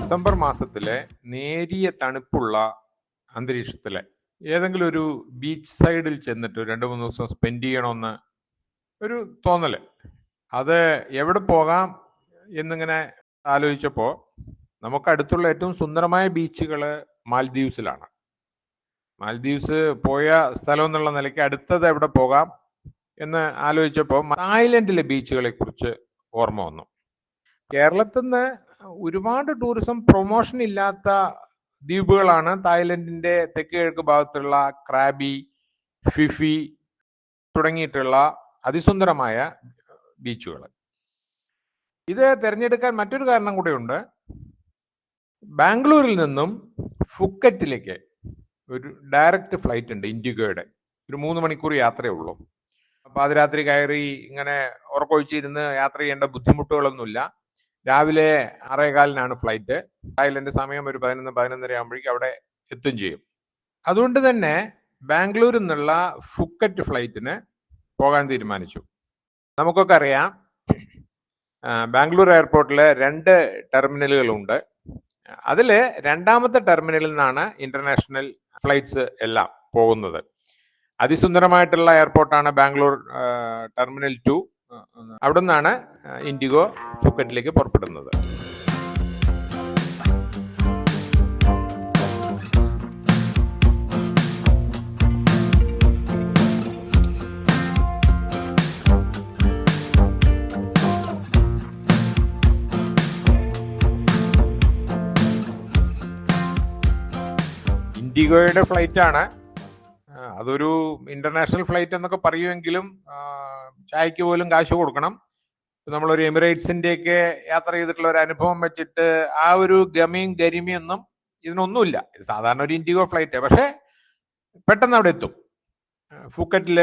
December മാസത്തിലെ നേരിയ തണുപ്പുള്ള അന്തരീക്ഷത്തിലെ ഏതെങ്കിലും ഒരു ബീച്ച് സൈഡിൽ ചെന്നിട്ട് 2-3 ദിവസം സ്പെൻഡ് ചെയ്യണമെന്ന് ഒരു തോന്നല്. അത് എവിടെ പോകാം എന്നിങ്ങനെ ആലോചിച്ചപ്പോൾ നമുക്ക് അടുത്തുള്ള ഏറ്റവും സുന്ദരമായ ബീച്ചുകൾ മാൽദീവ്സിലാണ്. മാൽദീവ്സ് പോയ സ്ഥലം എന്നുള്ള നിലയ്ക്ക് അടുത്തത് എവിടെ പോകാം എന്ന് ആലോചിച്ചപ്പോൾ തായ്ലൻഡിലെ ബീച്ചുകളെ കുറിച്ച് ഓർമ്മ വന്നു. കേരളത്തിൽ നിന്ന് ഒരുപാട് ടൂറിസം പ്രൊമോഷൻ ഇല്ലാത്ത ദ്വീപുകളാണ് തായ്ലൻഡിന്റെ തെക്ക് കിഴക്ക് ഭാഗത്തുള്ള ക്രാബി, ഫിഫി തുടങ്ങിയിട്ടുള്ള അതിസുന്ദരമായ ബീച്ചുകൾ. ഇത് തിരഞ്ഞെടുക്കാൻ മറ്റൊരു കാരണം കൂടെയുണ്ട്. ബാംഗ്ലൂരിൽ നിന്നും ഫുക്കറ്റിലേക്ക് ഒരു ഡയറക്റ്റ് ഫ്ലൈറ്റ് ഉണ്ട്, ഇൻഡിഗോയുടെ. ഒരു 3 മണിക്കൂർ യാത്രയേ ഉള്ളൂ. പാതിരാത്രി കയറി ഇങ്ങനെ ഉറക്കൊഴിച്ചിരുന്ന് യാത്ര ചെയ്യേണ്ട ബുദ്ധിമുട്ടുകളൊന്നുമില്ല. രാവിലെ 6:15 ഫ്ലൈറ്റ്. തായ്ലൻഡ് സമയം ഒരു 11-11:30 ആകുമ്പോഴേക്കും അവിടെ എത്തും ചെയ്യും. അതുകൊണ്ട് തന്നെ ബാംഗ്ലൂരിൽ നിന്നുള്ള ഫുക്കറ്റ് ഫ്ലൈറ്റിന് പോകാൻ തീരുമാനിച്ചു. നമുക്കൊക്കെ അറിയാം, ബാംഗ്ലൂർ എയർപോർട്ടിൽ 2 ടെർമിനലുകളുണ്ട്. അതിൽ രണ്ടാമത്തെ ടെർമിനലിൽ നിന്നാണ് ഇന്റർനാഷണൽ ഫ്ലൈറ്റ്സ് എല്ലാം പോകുന്നത്. അതിസുന്ദരമായിട്ടുള്ള എയർപോർട്ടാണ് ബാംഗ്ലൂർ ടെർമിനൽ 2. അവിടെ നിന്നാണ് ഇൻഡിഗോ ഫുക്കറ്റിലേക്ക് പുറപ്പെടുന്നത്. ഇൻഡിഗോയുടെ ഫ്ലൈറ്റ് ആണ്. അതൊരു ഇന്റർനാഷണൽ ഫ്ലൈറ്റ് എന്നൊക്കെ പറയുമെങ്കിലും ചായക്ക് പോലും കാശ് കൊടുക്കണം. നമ്മളൊരു എമിറേറ്റ്സിന്റെ ഒക്കെ യാത്ര ചെയ്തിട്ടുള്ള ഒരു അനുഭവം വെച്ചിട്ട് ആ ഒരു ഗമയും ഗരിമയൊന്നും ഇതിനൊന്നുമില്ല. ഇത് സാധാരണ ഒരു ഇൻഡിഗോ ഫ്ലൈറ്റ്. പക്ഷെ പെട്ടെന്ന് അവിടെ എത്തും. ഫുക്കറ്റിൽ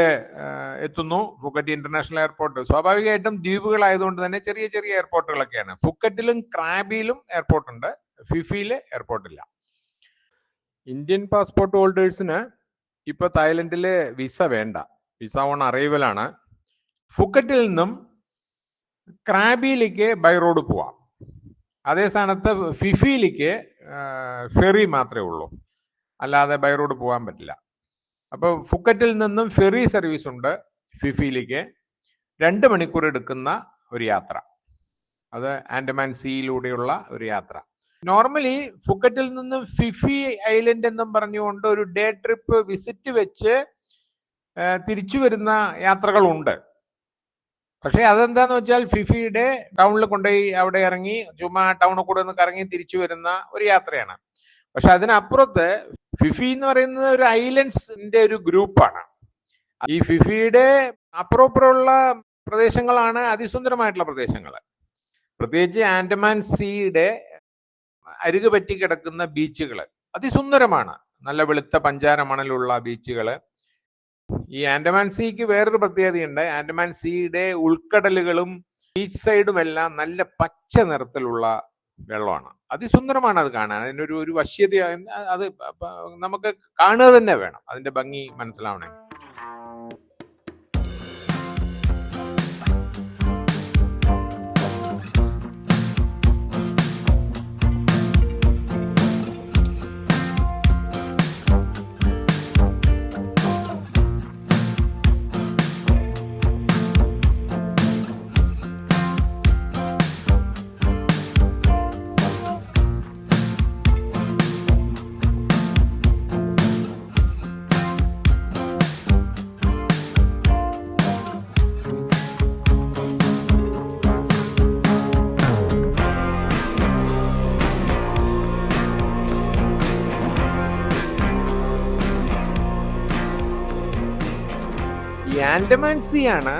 എത്തുന്നു. ഫുക്കറ്റ് ഇന്റർനാഷണൽ എയർപോർട്ട് സ്വാഭാവികമായിട്ടും ദ്വീപുകളായതുകൊണ്ട് തന്നെ ചെറിയ ചെറിയ എയർപോർട്ടുകളൊക്കെയാണ്. ഫുക്കറ്റിലും ക്രാബിയിലും എയർപോർട്ടുണ്ട്, ഫിഫിയില് എയർപോർട്ടില്ല. ഇന്ത്യൻ പാസ്പോർട്ട് ഹോൾഡേഴ്സിന് ഇപ്പൊ തായ്ലൻഡില് വിസ വേണ്ട, വിസ ഓൺ അറൈവലാണ്. ഫുക്കറ്റിൽ നിന്നും ക്രാബിയിലേക്ക് ബൈ റോഡ് പോവാം. അതേ സ്ഥാനത്ത് ഫിഫിയിലേക്ക് ഫെറി മാത്രമേ ഉള്ളൂ, അല്ലാതെ ബൈ റോഡ് പോകാൻ പറ്റില്ല. അപ്പോൾ ഫുക്കറ്റിൽ നിന്നും ഫെറി സർവീസ് ഉണ്ട് ഫിഫിയിലേക്ക്. 2 മണിക്കൂർ എടുക്കുന്ന ഒരു യാത്ര. അത് ആൻഡമാൻ സീയിലൂടെയുള്ള ഒരു യാത്ര. നോർമലി ഫുക്കറ്റിൽ നിന്നും ഫിഫി ഐലൻഡ് എന്നും പറഞ്ഞുകൊണ്ട് ഒരു ഡേ ട്രിപ്പ് വിസിറ്റ് വെച്ച് തിരിച്ചു വരുന്ന യാത്രകളുണ്ട്. പക്ഷെ അതെന്താന്ന് വെച്ചാൽ ഫിഫിയുടെ ടൗണിൽ കൊണ്ടുപോയി അവിടെ ഇറങ്ങി ചുമ്മാ ടൗണിൽ കൂടെ ഒന്ന് കറങ്ങി തിരിച്ചു വരുന്ന ഒരു യാത്രയാണ്. പക്ഷെ അതിനപ്പുറത്ത് ഫിഫി എന്ന് പറയുന്നത് ഒരു ഐലൻഡ്സിന്റെ ഒരു ഗ്രൂപ്പാണ്. ഈ ഫിഫിയുടെ അപ്പുറപ്പുറമുള്ള പ്രദേശങ്ങളാണ് അതിസുന്ദരമായിട്ടുള്ള പ്രദേശങ്ങൾ. പ്രത്യേകിച്ച് ആൻഡമാൻ സീയുടെ അരികു പറ്റി കിടക്കുന്ന ബീച്ചുകൾ അതിസുന്ദരമാണ്. നല്ല വെളുത്ത പഞ്ചാര മണലുള്ള ബീച്ചുകൾ. ഈ ആൻഡമാൻ സീക്ക് വേറൊരു പ്രത്യേകതയുണ്ട്. ആൻഡമാൻ സീയുടെ ഉൾക്കടലുകളും ബീച്ച് സൈഡും എല്ലാം നല്ല പച്ച നിറത്തിലുള്ള വെള്ളമാണ്. അതിസുന്ദരമാണ് അത് കാണാൻ. അതിനൊരു ഒരു വശ്യത, അത് നമുക്ക് കാണുക തന്നെ വേണം അതിന്റെ ഭംഗി മനസ്സിലാവണമെങ്കിൽ. ആൻഡമാൻ സീ ആണ്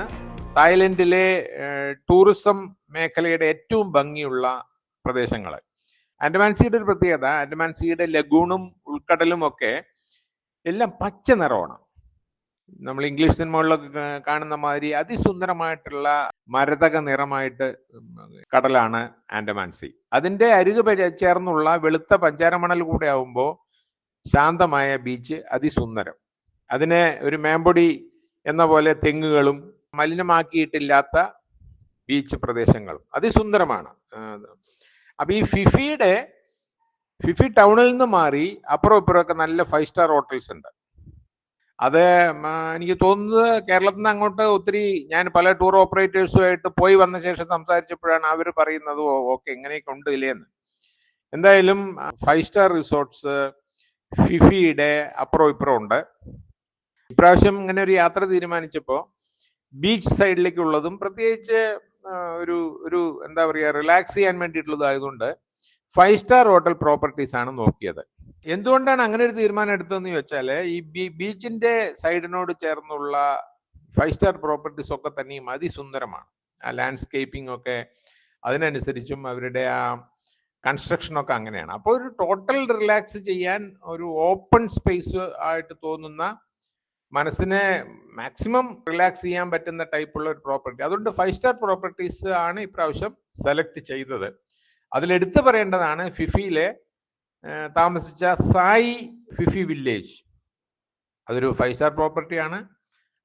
തായ്ലൻഡിലെ ടൂറിസം മേഖലയുടെ ഏറ്റവും ഭംഗിയുള്ള പ്രദേശങ്ങൾ. ആൻഡമാൻ സീയുടെ ഒരു പ്രത്യേകത, ആൻഡമാൻ സീയുടെ ലഗൂണും ഉൾക്കടലും ഒക്കെ എല്ലാം പച്ച നിറമാണ്. നമ്മൾ ഇംഗ്ലീഷ് സിനിമകളിലൊക്കെ കാണുന്ന മാതിരി അതിസുന്ദരമായിട്ടുള്ള മരതക നിറമായിട്ട് കടലാണ് ആൻഡമാൻ സീ. അതിന്റെ അരികു ചേർന്നുള്ള വെളുത്ത പഞ്ചാരമണൽ കൂടെ ആവുമ്പോൾ ശാന്തമായ ബീച്ച് അതിസുന്ദരം. അതിന് ഒരു മേമ്പൊടി എന്ന പോലെ തെങ്ങുകളും മലിനമാക്കിയിട്ടില്ലാത്ത ബീച്ച് പ്രദേശങ്ങളും അതിസുന്ദരമാണ്. അപ്പൊ ഈ ഫിഫിയുടെ ഫിഫി ടൗണിൽ നിന്ന് മാറി അപ്പുറം ഇപ്പുറമൊക്കെ നല്ല 5 സ്റ്റാർ ഹോട്ടൽസ് ഉണ്ട്. അത് എനിക്ക് തോന്നുന്നത് കേരളത്തിൽ നിന്ന് അങ്ങോട്ട് ഒത്തിരി, ഞാൻ പല ടൂർ ഓപ്പറേറ്റേഴ്സുമായിട്ട് പോയി വന്ന ശേഷം സംസാരിച്ചപ്പോഴാണ് അവർ പറയുന്നത് ഓക്കെ ഇങ്ങനെയൊക്കെ ഉണ്ട് ഇല്ലേന്ന്. എന്തായാലും 5 സ്റ്റാർ റിസോർട്ട്സ് ഫിഫിയുടെ അപ്പുറം ഇപ്പുറം ഉണ്ട്. ഇപ്രാവശ്യം ഇങ്ങനെ ഒരു യാത്ര തീരുമാനിച്ചപ്പോൾ ബീച്ച് സൈഡിലേക്കുള്ളതും പ്രത്യേകിച്ച് ഒരു എന്താ പറയുക റിലാക്സ് ചെയ്യാൻ വേണ്ടിയിട്ടുള്ളതും ആയതുകൊണ്ട് 5 സ്റ്റാർ ഹോട്ടൽ പ്രോപ്പർട്ടീസ് ആണ് നോക്കിയത്. എന്തുകൊണ്ടാണ് അങ്ങനെ ഒരു തീരുമാനം എടുത്തതെന്ന് ചോദിച്ചാൽ ഈ ബീച്ചിന്റെ സൈഡിനോട് ചേർന്നുള്ള 5 സ്റ്റാർ പ്രോപ്പർട്ടീസ് ഒക്കെ തന്നെയും അതിസുന്ദരമാണ്. ആ ലാൻഡ്സ്കേപ്പിംഗ് ഒക്കെ അതിനനുസരിച്ചും അവരുടെ ആ കൺസ്ട്രക്ഷനൊക്കെ അങ്ങനെയാണ്. അപ്പോൾ ഒരു ടോട്ടൽ റിലാക്സ് ചെയ്യാൻ ഒരു ഓപ്പൺ സ്പേസ് ആയിട്ട് തോന്നുന്ന, മനസ്സിനെ മാക്സിമം റിലാക്സ് ചെയ്യാൻ പറ്റുന്ന ടൈപ്പുള്ള ഒരു പ്രോപ്പർട്ടി. അതുകൊണ്ട് 5 സ്റ്റാർ പ്രോപ്പർട്ടീസ് ആണ് ഇപ്രാവശ്യം സെലക്ട് ചെയ്തത്. അതിലെടുത്ത് പറയേണ്ടതാണ് ഫിഫിയിലെ താമസിച്ച സായി ഫിഫി വില്ലേജ്. അതൊരു 5 സ്റ്റാർ പ്രോപ്പർട്ടിയാണ്,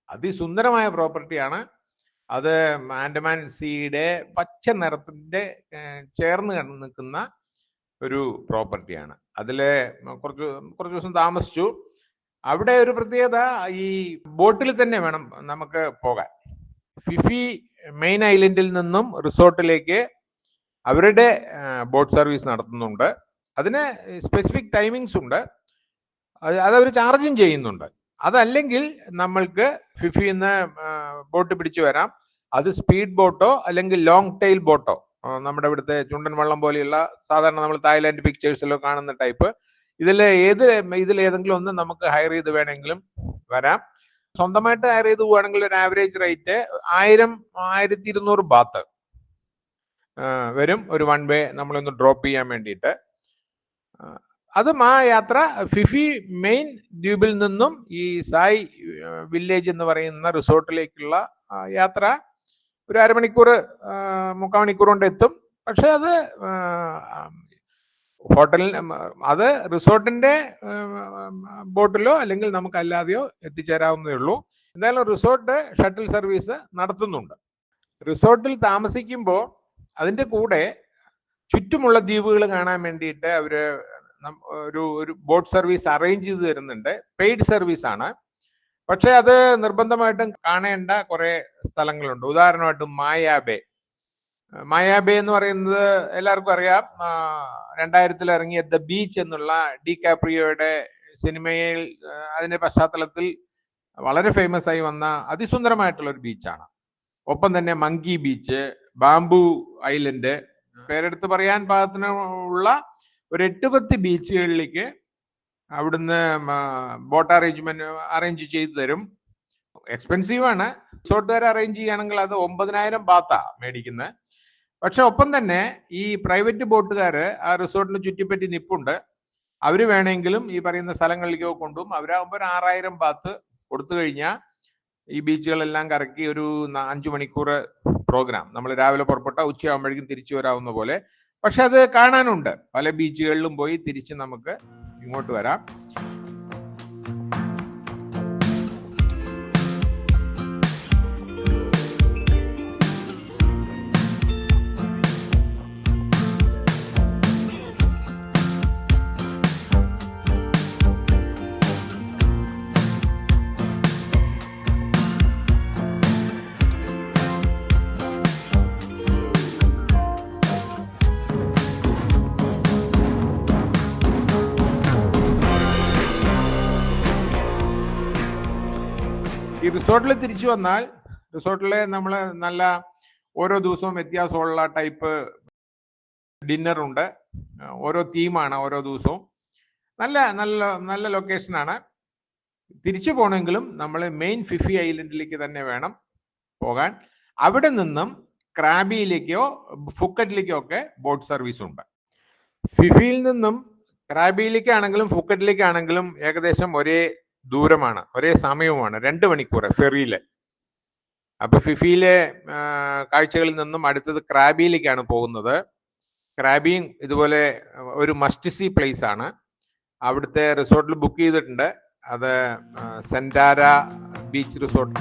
അതിസുന്ദരമായ പ്രോപ്പർട്ടിയാണ്. അത് ആൻഡമാൻ സീയുടെ പച്ച നിറത്തിന്റെ ചേർന്ന് നിൽക്കുന്ന ഒരു പ്രോപ്പർട്ടിയാണ്. അതില് കുറച്ച് ദിവസം താമസിച്ചു. അവിടെ ഒരു പ്രത്യേകത, ഈ ബോട്ടിൽ തന്നെ വേണം നമുക്ക് പോകാൻ. ഫിഫി മെയിൻ ഐലൻഡിൽ നിന്നും റിസോർട്ടിലേക്ക് അവരുടെ ബോട്ട് സർവീസ് നടത്തുന്നുണ്ട്. അതിന് സ്പെസിഫിക് ടൈമിങ്സ് ഉണ്ട്. അതവർ ചാർജും ചെയ്യുന്നുണ്ട്. അതല്ലെങ്കിൽ നമ്മൾക്ക് ഫിഫിയിൽ നിന്ന് ബോട്ട് പിടിച്ചു വരാം. അത് സ്പീഡ് ബോട്ടോ അല്ലെങ്കിൽ ലോങ് ടെയിൽ ബോട്ടോ, നമ്മുടെ ഇവിടുത്തെ ചുണ്ടൻ വള്ളം പോലെയുള്ള സാധാരണ നമ്മൾ തായ്ലാൻഡ് പിക്ചേഴ്സിലോ കാണുന്ന ടൈപ്പ്, ഇതിലേതെങ്കിലും ഒന്ന് നമുക്ക് ഹയർ ചെയ്ത് വേണമെങ്കിലും വരാം. സ്വന്തമായിട്ട് ഹയർ ചെയ്ത് പോവുകയാണെങ്കിൽ ഒരു ആവറേജ് റേറ്റ് 1000-1200 ബാത്ത് വരും, ഒരു 1 വേ നമ്മളൊന്ന് ഡ്രോപ്പ് ചെയ്യാൻ വേണ്ടിയിട്ട്. അതും ആ യാത്ര ഫിഫി മെയിൻ ദ്വീപിൽ നിന്നും ഈ സായ് വില്ലേജ് എന്ന് പറയുന്ന റിസോർട്ടിലേക്കുള്ള യാത്ര ഒരു 1/2 മണിക്കൂർ 3/4 മണിക്കൂർ കൊണ്ട് എത്തും. പക്ഷെ അത് അത് റിസോർട്ടിന്റെ ബോട്ടിലോ അല്ലെങ്കിൽ നമുക്ക് അല്ലാതെയോ എത്തിച്ചേരാവുന്നതേ ഉള്ളൂ. എന്തായാലും റിസോർട്ട് ഷട്ടിൽ സർവീസ് നടത്തുന്നുണ്ട്. റിസോർട്ടിൽ താമസിക്കുമ്പോൾ അതിന്റെ കൂടെ ചുറ്റുമുള്ള ദ്വീപുകൾ കാണാൻ വേണ്ടിയിട്ട് അവര് ഒരു ബോട്ട് സർവീസ് അറേഞ്ച് ചെയ്ത് തരുന്നുണ്ട്. പെയ്ഡ് സർവീസ് ആണ്. പക്ഷെ അത് നിർബന്ധമായിട്ടും കാണേണ്ട കുറെ സ്ഥലങ്ങളുണ്ട്. ഉദാഹരണമായിട്ട് മായാബേ എന്ന് പറയുന്നത് എല്ലാവർക്കും അറിയാം. 2000 ഇറങ്ങിയ ദ ബീച്ച് എന്നുള്ള ഡികാപ്രിയോയുടെ സിനിമയിൽ അതിന്റെ പശ്ചാത്തലത്തിൽ വളരെ ഫേമസ് ആയി വന്ന അതിസുന്ദരമായിട്ടുള്ള ഒരു ബീച്ചാണ്. ഒപ്പം തന്നെ മങ്കി ബീച്ച്, ബാംബു ഐലൻഡ്, പേരെടുത്ത് പറയാൻ പാകത്തിനുള്ള ഒരു 8-10 ബീച്ചുകളിലേക്ക് അവിടുന്ന് ബോട്ട് അറേഞ്ച് ചെയ്തു തരും. എക്സ്പെൻസീവ് ആണ്. റിസോർട്ടുകാർ അറേഞ്ച് ചെയ്യുകയാണെങ്കിൽ അത് 9000 ബാത്താ മേടിക്കുന്നത്. പക്ഷെ ഒപ്പം തന്നെ ഈ പ്രൈവറ്റ് ബോട്ടുകാർ ആ റിസോർട്ടിന് ചുറ്റിപ്പറ്റി നിപ്പുണ്ട്. അവര് വേണമെങ്കിലും ഈ പറയുന്ന സ്ഥലങ്ങളിലേക്കോ കൊണ്ടും അവരാകുമ്പോൾ 6000 ബാത്ത് കൊടുത്തു കഴിഞ്ഞാൽ ഈ ബീച്ചുകളെല്ലാം കറക്കി ഒരു 5 മണിക്കൂർ പ്രോഗ്രാം. നമ്മൾ രാവിലെ പുറപ്പെട്ട ഉച്ചയാകുമ്പോഴേക്കും തിരിച്ചു വരാവുന്ന പോലെ. പക്ഷെ അത് കാണാനുണ്ട്. പല ബീച്ചുകളിലും പോയി തിരിച്ച് നമുക്ക് ഇങ്ങോട്ട് വരാം. ഈ റിസോർട്ടിൽ തിരിച്ചു വന്നാൽ റിസോർട്ടിൽ നമ്മൾ നല്ല ഓരോ ദിവസവും വ്യത്യാസമുള്ള ടൈപ്പ് ഡിന്നർ ഉണ്ട്. ഓരോ തീമാണ് ഓരോ ദിവസവും. നല്ല നല്ല നല്ല ലൊക്കേഷനാണ്. തിരിച്ചു പോകണമെങ്കിലും നമ്മൾ മെയിൻ ഫിഫി ഐലൻഡിലേക്ക് തന്നെ വേണം പോകാൻ. അവിടെ നിന്നും ക്രാബിയിലേക്കോ ഫുക്കറ്റിലേക്കോ ഒക്കെ ബോട്ട് സർവീസ് ഉണ്ട്. ഫിഫിയിൽ നിന്നും ക്രാബിയിലേക്കാണെങ്കിലും ഫുക്കറ്റിലേക്കാണെങ്കിലും ഏകദേശം ഒരേ ദൂരമാണ്, ഒരേ സമയവുമാണ്, 2 മണിക്കൂർ ഫെറിയില്. അപ്പൊ ഫിഫിയിലെ കാഴ്ചകളിൽ നിന്നും അടുത്തത് ക്രാബിയിലേക്കാണ് പോകുന്നത്. ക്രാബിയും ഇതുപോലെ ഒരു മസ്റ്റ് സീ പ്ലേസ് ആണ്. അവിടുത്തെ റിസോർട്ടിൽ ബുക്ക് ചെയ്തിട്ടുണ്ട്. അത് സെന്റാര ബീച്ച് റിസോർട്ട്.